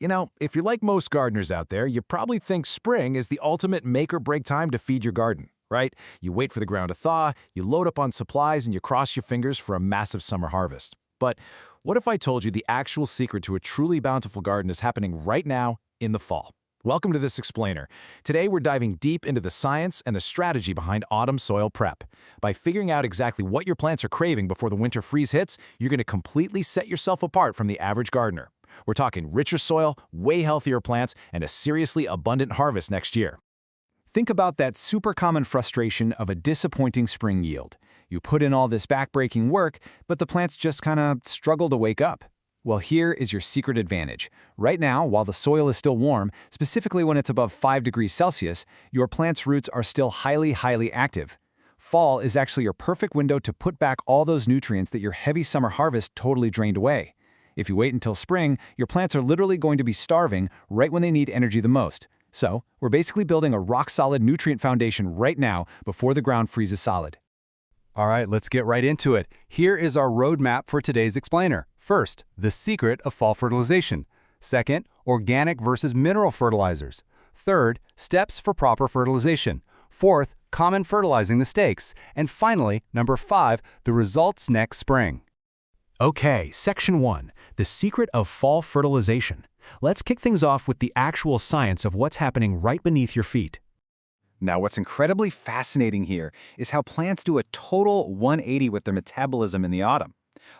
You know, if you're like most gardeners out there, you probably think spring is the ultimate make-or-break time to feed your garden, right? You wait for the ground to thaw, you load up on supplies, and you cross your fingers for a massive summer harvest. But what if I told you the actual secret to a truly bountiful garden is happening right now in the fall? Welcome to this explainer. Today we're diving deep into the science and the strategy behind autumn soil prep. By figuring out exactly what your plants are craving before the winter freeze hits, you're going to completely set yourself apart from the average gardener. We're talking richer soil, way healthier plants, and a seriously abundant harvest next year. Think about that super common frustration of a disappointing spring yield. You put in all this backbreaking work, but the plants just kind of struggle to wake up. Well, here is your secret advantage. Right now, while the soil is still warm, specifically when it's above 5 degrees Celsius, your plant's roots are still highly active. Fall is actually your perfect window to put back all those nutrients that your heavy summer harvest totally drained away. If you wait until spring, your plants are literally going to be starving right when they need energy the most. So, we're basically building a rock-solid nutrient foundation right now before the ground freezes solid. All right, let's get right into it. Here is our roadmap for today's explainer. First, the secret of fall fertilization. Second, organic versus mineral fertilizers. Third, steps for proper fertilization. Fourth, common fertilizing mistakes. And finally, number 5, the results next spring. Okay, Section 1, the secret of fall fertilization. Let's kick things off with the actual science of what's happening right beneath your feet. Now, what's incredibly fascinating here is how plants do a total 180 with their metabolism in the autumn.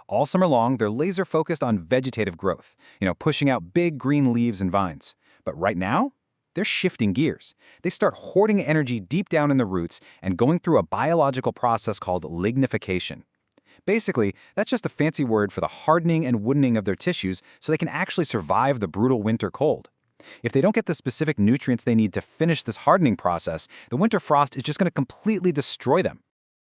All summer long, they're laser-focused on vegetative growth, pushing out big green leaves and vines. But right now, they're shifting gears. They start hoarding energy deep down in the roots and going through a biological process called lignification. Basically, that's just a fancy word for the hardening and woodening of their tissues so they can actually survive the brutal winter cold. If they don't get the specific nutrients they need to finish this hardening process, the winter frost is just going to completely destroy them.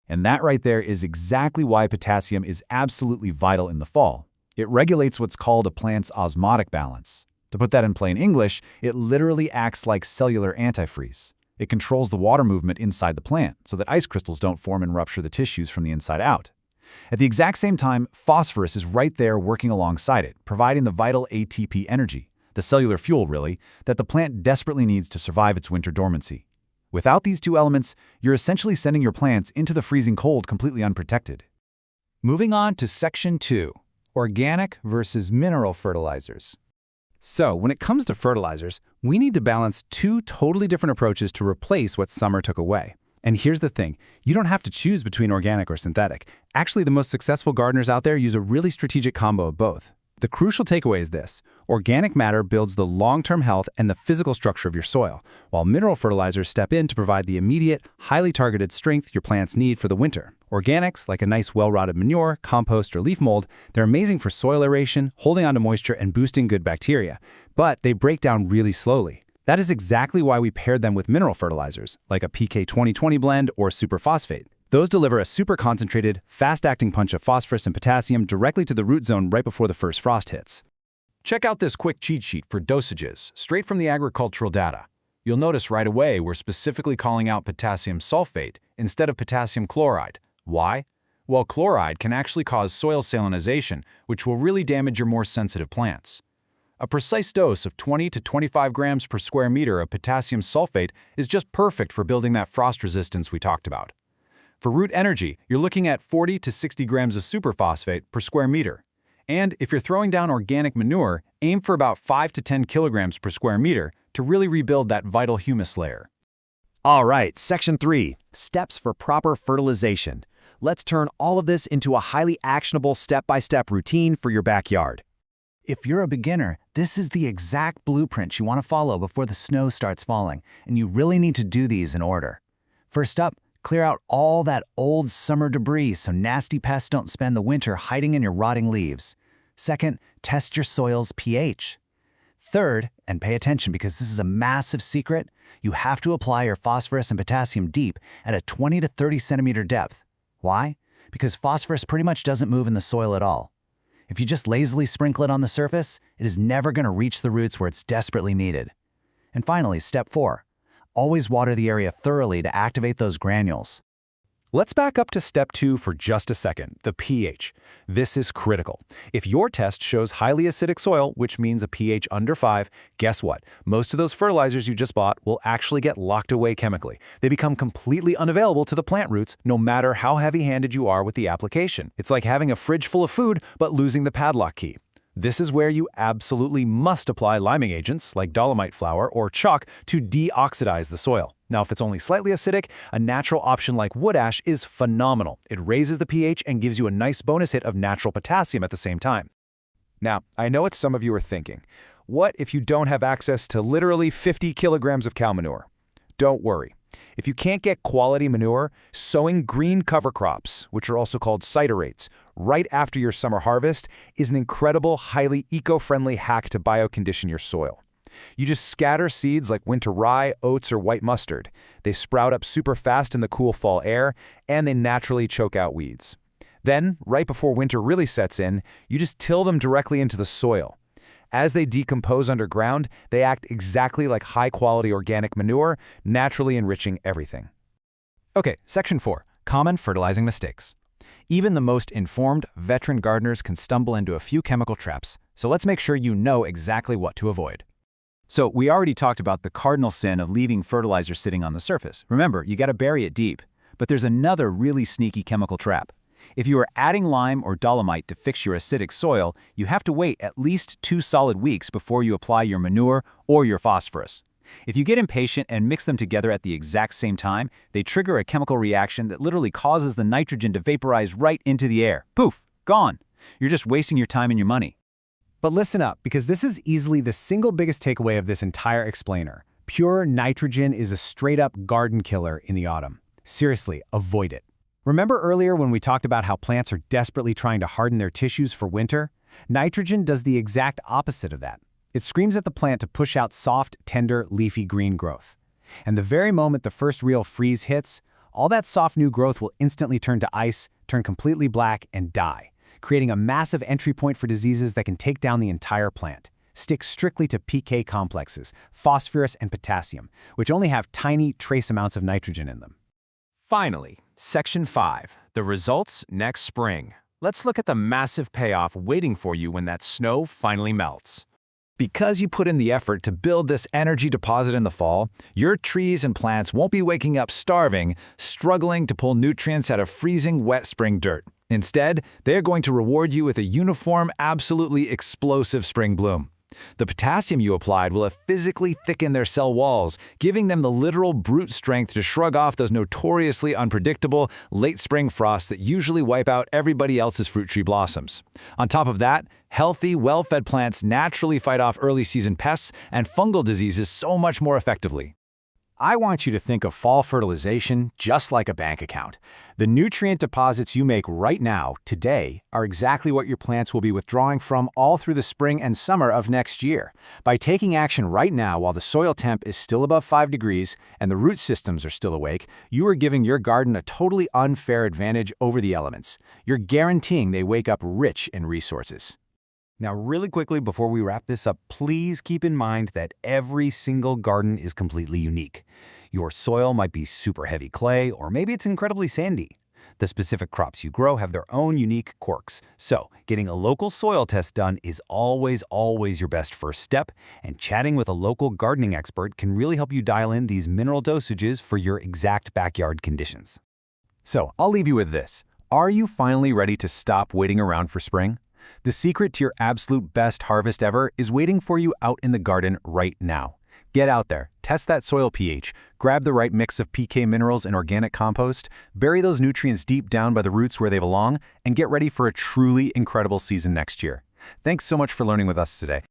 And that right there is exactly why potassium is absolutely vital in the fall. It regulates what's called a plant's osmotic balance. To put that in plain English, it literally acts like cellular antifreeze. It controls the water movement inside the plant so that ice crystals don't form and rupture the tissues from the inside out. At the exact same time, phosphorus is right there working alongside it, providing the vital ATP energy, the cellular fuel really, that the plant desperately needs to survive its winter dormancy. Without these two elements, you're essentially sending your plants into the freezing cold completely unprotected. Moving on to Section 2, organic versus mineral fertilizers. So, when it comes to fertilizers, we need to balance two totally different approaches to replace what summer took away. And here's the thing, you don't have to choose between organic or synthetic. Actually, the most successful gardeners out there use a really strategic combo of both. The crucial takeaway is this: organic matter builds the long-term health and the physical structure of your soil, while mineral fertilizers step in to provide the immediate, highly targeted strength your plants need for the winter. Organics, like a nice well-rotted manure, compost, or leaf mold, they're amazing for soil aeration, holding onto moisture, and boosting good bacteria. But they break down really slowly. That is exactly why we paired them with mineral fertilizers, like a PK 2020 blend or superphosphate. Those deliver a super concentrated, fast-acting punch of phosphorus and potassium directly to the root zone right before the first frost hits. Check out this quick cheat sheet for dosages, straight from the agricultural data. You'll notice right away we're specifically calling out potassium sulfate instead of potassium chloride. Why? Well, chloride can actually cause soil salinization, which will really damage your more sensitive plants. A precise dose of 20 to 25 grams per square meter of potassium sulfate is just perfect for building that frost resistance we talked about. For root energy, you're looking at 40 to 60 grams of superphosphate per square meter. And if you're throwing down organic manure, aim for about 5 to 10 kilograms per square meter to really rebuild that vital humus layer. All right, Section 3, steps for proper fertilization. Let's turn all of this into a highly actionable step-by-step routine for your backyard. If you're a beginner, this is the exact blueprint you want to follow before the snow starts falling, and you really need to do these in order. First up, clear out all that old summer debris so nasty pests don't spend the winter hiding in your rotting leaves. Second, test your soil's pH. Third, and pay attention because this is a massive secret, you have to apply your phosphorus and potassium deep at a 20 to 30 centimeter depth. Why? Because phosphorus pretty much doesn't move in the soil at all. If you just lazily sprinkle it on the surface, it is never going to reach the roots where it's desperately needed. And finally, step 4. Always water the area thoroughly to activate those granules. Let's back up to step 2 for just a second, the pH. This is critical. If your test shows highly acidic soil, which means a pH under 5, guess what? Most of those fertilizers you just bought will actually get locked away chemically. They become completely unavailable to the plant roots, no matter how heavy-handed you are with the application. It's like having a fridge full of food, but losing the padlock key. This is where you absolutely must apply liming agents like dolomite flour or chalk to deoxidize the soil. Now, if it's only slightly acidic, a natural option like wood ash is phenomenal. It raises the pH and gives you a nice bonus hit of natural potassium at the same time. Now, I know what some of you are thinking. What if you don't have access to literally 50 kilograms of cow manure? Don't worry. If you can't get quality manure, sowing green cover crops, which are also called cyterates, right after your summer harvest is an incredible, highly eco-friendly hack to biocondition your soil. You just scatter seeds like winter rye, oats, or white mustard. They sprout up super fast in the cool fall air, and they naturally choke out weeds. Then, right before winter really sets in, you just till them directly into the soil. As they decompose underground, they act exactly like high-quality organic manure, naturally enriching everything. Okay, section 4, common fertilizing mistakes. Even the most informed, veteran gardeners can stumble into a few chemical traps, so let's make sure you know exactly what to avoid. So we already talked about the cardinal sin of leaving fertilizer sitting on the surface. Remember, you got to bury it deep. But there's another really sneaky chemical trap. If you are adding lime or dolomite to fix your acidic soil, you have to wait at least 2 solid weeks before you apply your manure or your phosphorus. If you get impatient and mix them together at the exact same time, they trigger a chemical reaction that literally causes the nitrogen to vaporize right into the air. Poof, gone. You're just wasting your time and your money. But listen up, because this is easily the single biggest takeaway of this entire explainer. Pure nitrogen is a straight-up garden killer in the autumn. Seriously, avoid it. Remember earlier when we talked about how plants are desperately trying to harden their tissues for winter? Nitrogen does the exact opposite of that. It screams at the plant to push out soft, tender, leafy green growth. And the very moment the first real freeze hits, all that soft new growth will instantly turn to ice, turn completely black, and die, creating a massive entry point for diseases that can take down the entire plant. Stick strictly to PK complexes, phosphorus and potassium, which only have tiny, trace amounts of nitrogen in them. Finally, Section 5, the results next spring. Let's look at the massive payoff waiting for you when that snow finally melts. Because you put in the effort to build this energy deposit in the fall, your trees and plants won't be waking up starving, struggling to pull nutrients out of freezing wet spring dirt. Instead, they're going to reward you with a uniform, absolutely explosive spring bloom. The potassium you applied will have physically thickened their cell walls, giving them the literal brute strength to shrug off those notoriously unpredictable late spring frosts that usually wipe out everybody else's fruit tree blossoms. On top of that, healthy, well-fed plants naturally fight off early season pests and fungal diseases so much more effectively. I want you to think of fall fertilization just like a bank account. The nutrient deposits you make right now, today, are exactly what your plants will be withdrawing from all through the spring and summer of next year. By taking action right now while the soil temp is still above 5 degrees and the root systems are still awake, you are giving your garden a totally unfair advantage over the elements. You're guaranteeing they wake up rich in resources. Now, really quickly before we wrap this up, please keep in mind that every single garden is completely unique. Your soil might be super heavy clay, or maybe it's incredibly sandy. The specific crops you grow have their own unique quirks. So, getting a local soil test done is always your best first step, and chatting with a local gardening expert can really help you dial in these mineral dosages for your exact backyard conditions. So, I'll leave you with this. Are you finally ready to stop waiting around for spring? The secret to your absolute best harvest ever is waiting for you out in the garden right now. Get out there, test that soil pH, grab the right mix of PK minerals and organic compost, bury those nutrients deep down by the roots where they belong, and get ready for a truly incredible season next year. Thanks so much for learning with us today.